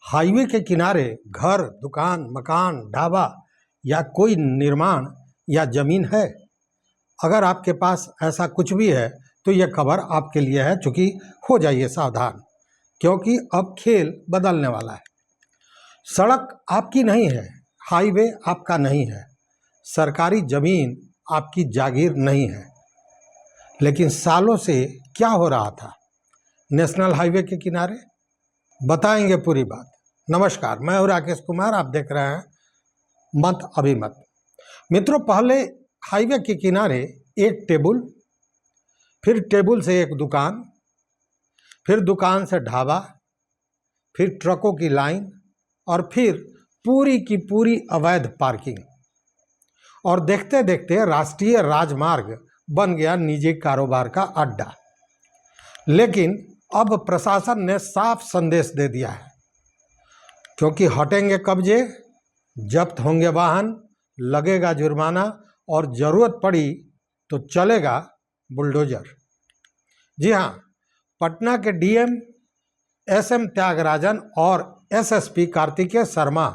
Highway के किनारे घर, दुकान, मकान, ढाबा या कोई निर्माण या जमीन है? अगर आपके पास ऐसा कुछ भी है तो यह खबर आपके लिए है। चूँकि हो जाइए सावधान, क्योंकि अब खेल बदलने वाला है। सड़क आपकी नहीं है, हाईवे आपका नहीं है, सरकारी जमीन आपकी जागीर नहीं है। लेकिन सालों से क्या हो रहा था नेशनल हाईवे के किनारे? बताएंगे पूरी बात। नमस्कार, मैं हूं राकेश कुमार, आप देख रहे हैं मत अभिमत। मित्रों, पहले हाईवे के किनारे एक टेबल, फिर टेबल से एक दुकान, फिर दुकान से ढाबा, फिर ट्रकों की लाइन और फिर पूरी की पूरी अवैध पार्किंग। और देखते देखते राष्ट्रीय राजमार्ग बन गया निजी कारोबार का अड्डा। लेकिन अब प्रशासन ने साफ संदेश दे दिया है, क्योंकि हटेंगे कब्जे, जब्त होंगे वाहन, लगेगा जुर्माना और ज़रूरत पड़ी तो चलेगा बुलडोजर। जी हाँ, पटना के डीएम एसएम त्यागराजन और एसएसपी कार्तिकेय शर्मा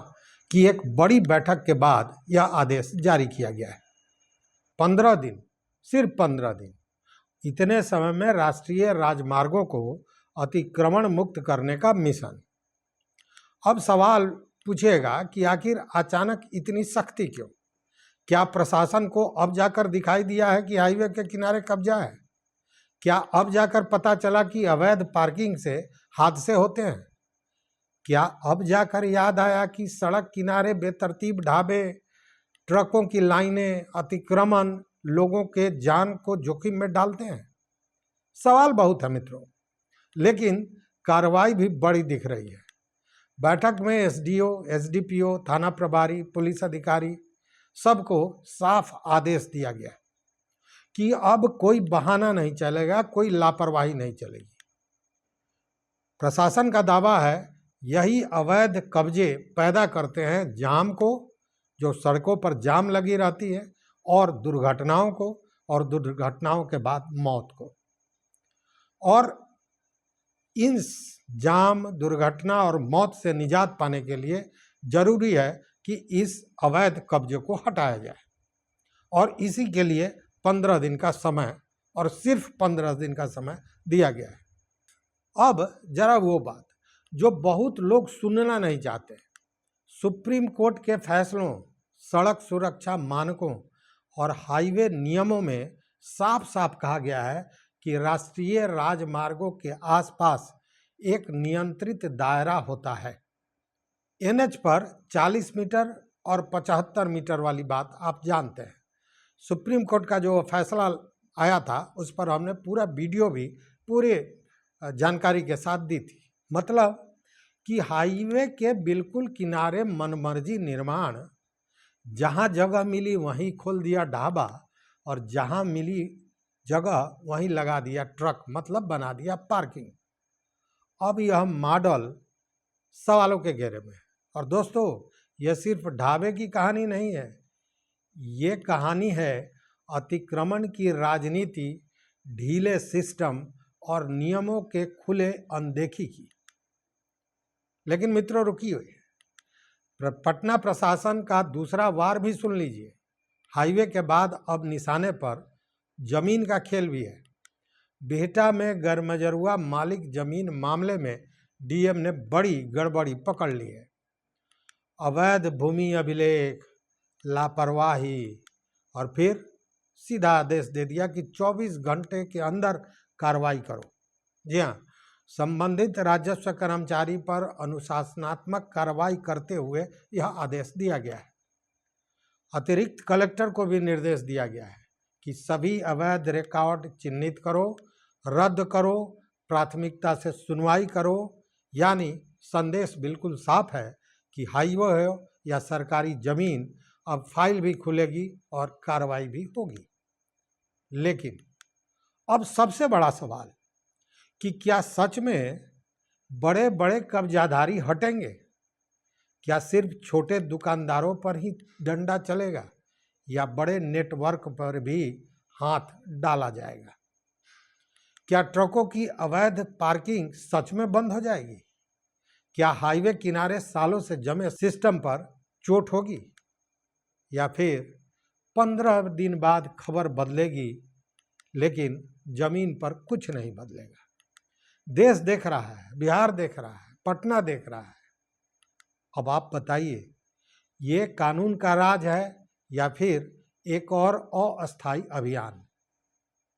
की एक बड़ी बैठक के बाद यह आदेश जारी किया गया है। 15 दिन, सिर्फ 15 दिन, इतने समय में राष्ट्रीय राजमार्गों को अतिक्रमण मुक्त करने का मिशन। अब सवाल पूछेगा कि आखिर अचानक इतनी सख्ती क्यों? क्या प्रशासन को अब जाकर दिखाई दिया है कि हाईवे के किनारे कब्जा है? क्या अब जाकर पता चला कि अवैध पार्किंग से हादसे होते हैं? क्या अब जाकर याद आया कि सड़क किनारे बेतरतीब ढाबे, ट्रकों की लाइनें, अतिक्रमण लोगों के जान को जोखिम में डालते हैं? सवाल बहुत है मित्रों, लेकिन कार्रवाई भी बड़ी दिख रही है। बैठक में एसडीओ, एसडीपीओ, थाना प्रभारी, पुलिस अधिकारी सबको साफ आदेश दिया गया कि अब कोई बहाना नहीं चलेगा, कोई लापरवाही नहीं चलेगी। प्रशासन का दावा है यही अवैध कब्जे पैदा करते हैं जाम को, जो सड़कों पर जाम लगी रहती है, और दुर्घटनाओं को, और दुर्घटनाओं के बाद मौत को। और इन जाम, दुर्घटना और मौत से निजात पाने के लिए जरूरी है कि इस अवैध कब्जे को हटाया जाए, और इसी के लिए 15 दिन का समय, और सिर्फ 15 दिन का समय दिया गया है। अब जरा वो बात जो बहुत लोग सुनना नहीं चाहते, सुप्रीम कोर्ट के फैसलों, सड़क सुरक्षा मानकों और हाईवे नियमों में साफ साफ कहा गया है कि राष्ट्रीय राजमार्गों के आसपास एक नियंत्रित दायरा होता है। एनएच पर 40 मीटर और 75 मीटर वाली बात आप जानते हैं। सुप्रीम कोर्ट का जो फैसला आया था उस पर हमने पूरा वीडियो भी पूरे जानकारी के साथ दी थी। मतलब कि हाईवे के बिल्कुल किनारे मनमर्जी निर्माण, जहाँ जगह मिली वहीं खोल दिया ढाबा, और जहाँ मिली जगह वहीं लगा दिया ट्रक, मतलब बना दिया पार्किंग। अब यह मॉडल सवालों के घेरे में है। और दोस्तों, यह सिर्फ ढाबे की कहानी नहीं है, ये कहानी है अतिक्रमण की राजनीति, ढीले सिस्टम और नियमों के खुले अनदेखी की। लेकिन मित्रों, रुकिए, पटना प्रशासन का दूसरा वार भी सुन लीजिए। हाईवे के बाद अब निशाने पर जमीन का खेल भी है। बिहटा में गरमजरुआ मालिक जमीन मामले में डीएम ने बड़ी गड़बड़ी पकड़ ली है। अवैध भूमि अभिलेख, लापरवाही, और फिर सीधा आदेश दे दिया कि 24 घंटे के अंदर कार्रवाई करो। जी हाँ, संबंधित राजस्व कर्मचारी पर अनुशासनात्मक कार्रवाई करते हुए यह आदेश दिया गया है। अतिरिक्त कलेक्टर को भी निर्देश दिया गया है कि सभी अवैध रिकॉर्ड चिन्हित करो, रद्द करो, प्राथमिकता से सुनवाई करो। यानी संदेश बिल्कुल साफ है कि हाईवे हो या सरकारी जमीन, अब फाइल भी खुलेगी और कार्रवाई भी होगी। लेकिन अब सबसे बड़ा सवाल कि क्या सच में बड़े बड़े कब्जाधारी हटेंगे? क्या सिर्फ छोटे दुकानदारों पर ही डंडा चलेगा, या बड़े नेटवर्क पर भी हाथ डाला जाएगा? क्या ट्रकों की अवैध पार्किंग सच में बंद हो जाएगी? क्या हाईवे किनारे सालों से जमे सिस्टम पर चोट होगी, या फिर 15 दिन बाद खबर बदलेगी लेकिन जमीन पर कुछ नहीं बदलेगा? देश देख रहा है, बिहार देख रहा है, पटना देख रहा है। अब आप बताइए, ये कानून का राज है या फिर एक और अस्थायी अभियान?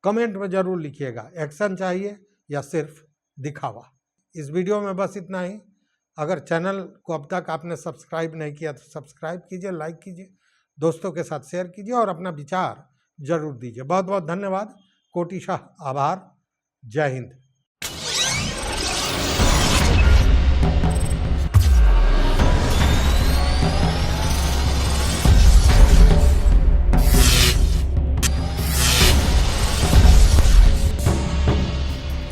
कमेंट में जरूर लिखिएगा, एक्शन चाहिए या सिर्फ दिखावा। इस वीडियो में बस इतना ही। अगर चैनल को अब तक आपने सब्सक्राइब नहीं किया तो सब्सक्राइब कीजिए, लाइक कीजिए, दोस्तों के साथ शेयर कीजिए और अपना विचार जरूर दीजिए। बहुत बहुत धन्यवाद, कोटिशाह आभार। जय हिंद।